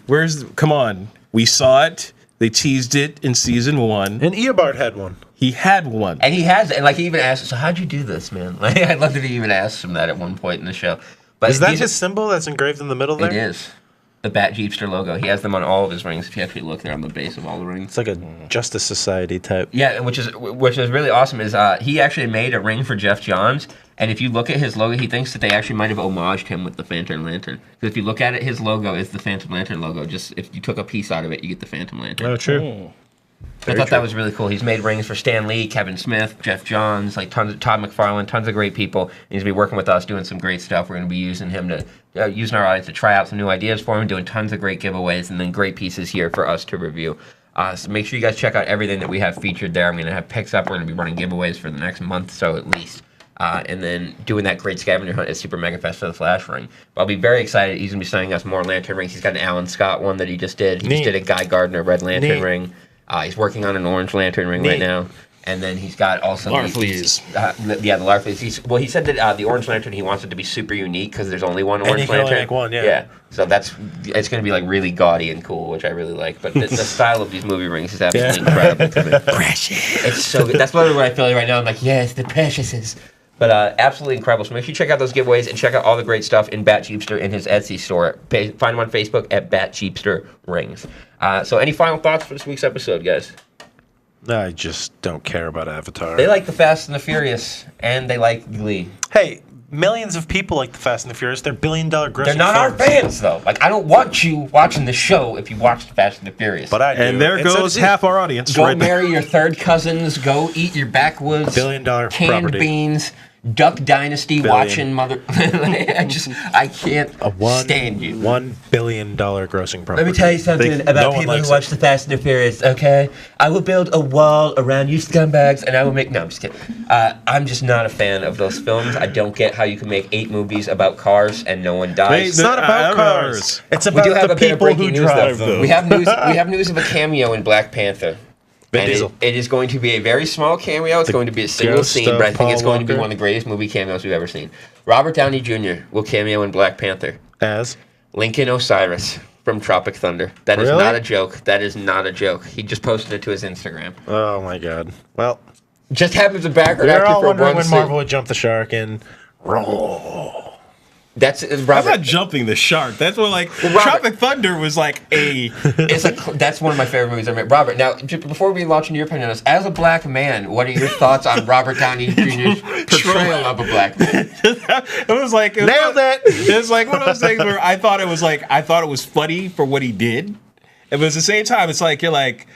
Come on. We saw it. They teased it in season 1.
And Eobard had one.
He had one.
And he has, and like he even asked, so how'd you do this, man? Like I love that he even asked him that at one point in the show. But
Is that his symbol that's engraved in the middle there?
It is. The Batjeepster logo. He has them on all of his rings. If you actually look there on the base of all the rings.
It's like a Justice Society type.
Yeah, which is really awesome. Is he actually made a ring for Jeff Johns, and if you look at his logo, he thinks that they actually might have homaged him with the Phantom Lantern. Because if you look at it, his logo is the Phantom Lantern logo. Just if you took a piece out of it, you get the Phantom Lantern.
Oh, true.
I thought that was really cool. He's made rings for Stan Lee, Kevin Smith, Jeff Johns, like Todd McFarlane, tons of great people. And he's going to be working with us, doing some great stuff. We're going to be using him to using our audience to try out some new ideas for him, doing tons of great giveaways, and then great pieces here for us to review. So make sure you guys check out everything that we have featured there. I'm going to have picks up. We're going to be running giveaways for the next month, so at least. And then doing that great scavenger hunt at Super Mega Fest for the Flash ring. But I'll be very excited. He's going to be sending us more lantern rings. He's got an Alan Scott one that he just did. He just did a Guy Gardner red lantern ring. He's working on an orange lantern ring right now. And then he's got also
Larfleeze.
The Larfleeze. He said that the orange lantern, he wants it to be super unique because there's only one orange
you can
lantern.
only make one, yeah.
Yeah. So it's going to be like really gaudy and cool, which I really like. But the style of these movie rings is absolutely incredible to me.
Precious.
It's so good. That's literally what I feel like right now. I'm like, yes, the preciouses. But absolutely incredible. So make sure you check out those giveaways and check out all the great stuff in Batjeepster in his Etsy store. Find him on Facebook at Batjeepster Rings. So any final thoughts for this week's episode, guys?
I just don't care about Avatar.
They like the Fast and the Furious, and they like Glee.
Hey, millions of people like the Fast and the Furious. They're billion-dollar grossing
They're not our
films.
fans, though. Like, I don't want you watching the show if you watch the Fast and the Furious.
But I do.
And there
so
goes
does he.
half our audience.
Go
right there.
marry your third cousins. Go eat your backwoods.
Billion-dollar
canned
property.
beans. Duck Dynasty watching mother. I can't stand you.
$1 billion grossing property.
Let me tell you something about
no one
people who
likes
watch the Fast and the Furious, okay? I will build a wall around you scumbags, and I will make... No, I'm just kidding. I'm just not a fan of those films. I don't get how you can make 8 movies about cars and no one dies.
It's not about cars. It's
We do
about
have
the
a bit of
people who
breaking news,
drive
though.
them.
We have news of a cameo in Black Panther.
Vin
And
Diesel.
it is going to be a very small cameo. It's going to be a single
ghost
scene,
of
but I think it's
Paul
going to be
Walker.
one of the greatest movie cameos we've ever seen. Robert Downey Jr. will cameo in Black Panther.
As?
Lincoln Osiris from Tropic Thunder. That is
Really?
not a joke. That is not a joke. He just posted it to his Instagram.
Oh, my God. Well,
Just happens a background
we're
actor
all
for
wondering
one
when
scene.
Marvel would jump the shark and roll.
That's
That's
Robert.
not jumping the shark. That's what
Robert-
Tropic Thunder was like a.
That's one of my favorite movies ever made. Robert, now before we launch into your opinion on this, as a black man, what are your thoughts on Robert Downey Jr.'s portrayal of a black man?
It was like
Nailed it.
It was like one of those things where I thought it was funny for what he did, but at the same time, it's like you're like,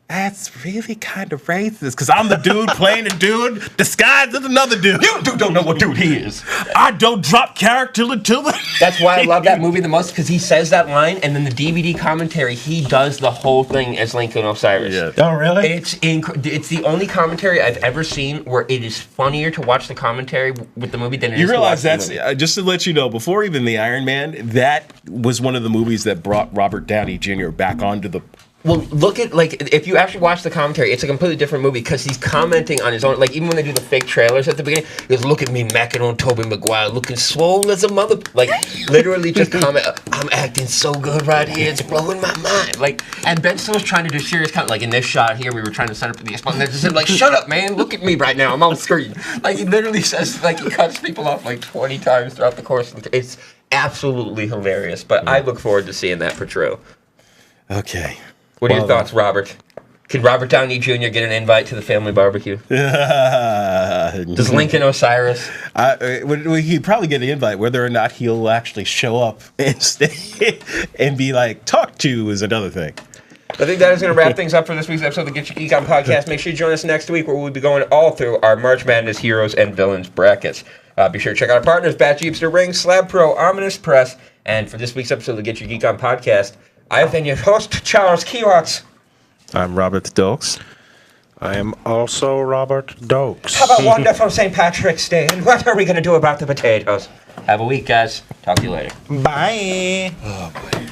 that's really kind of racist because I'm the dude playing a dude disguised as another dude.
You don't know what dude he is.
I don't drop character until the.
That's why I love that movie the most, because he says that line, and then the DVD commentary, he does the whole thing as Lincoln Osiris.
Yeah.
Oh, really?
It's the only commentary I've ever seen where it is funnier to watch the commentary with the movie than it is
You
to
realize
watch
that's
the movie.
just to let you know, before even the Iron Man, that was one of the movies that brought Robert Downey Jr. back onto the
Well, look at, like, if you actually watch the commentary, it's a completely different movie because he's commenting on his own. Like, even when they do the fake trailers at the beginning, he goes, look at me macking on Tobey Maguire, looking swole as a mother. Like, literally just comment, I'm acting so good right here, it's blowing my mind. Like, and Ben Stiller's trying to do serious comment. Like, in this shot here, we were trying to set up the explosion. They're just like, shut up, man, look at me right now, I'm on screen. Like, he literally says, like, he cuts people off like 20 times throughout the course. It's absolutely hilarious, but I look forward to seeing that for true.
Okay.
What are your thoughts, Robert? Can Robert Downey Jr. get an invite to the family barbecue? Does Lincoln Osiris?
He'd probably get an invite. Whether or not he'll actually show up and stay and be like talked to is another thing.
I think that is going to wrap things up for this week's episode of the Get Your Geek On podcast. Make sure you join us next week where we'll be going all through our March Madness heroes and villains brackets. Be sure to check out our partners, Batjeepster Ring, Slab Pro, Ominous Press. And for this week's episode of the Get Your Geek On podcast, I have been your host, Charles KIWACZ.
I'm Robert Dokes.
I am also Robert Dokes.
Have a wonderful St. Patrick's Day, and what are we going to do about the potatoes? Have a week, guys. Talk to you later.
Bye.
Oh, boy.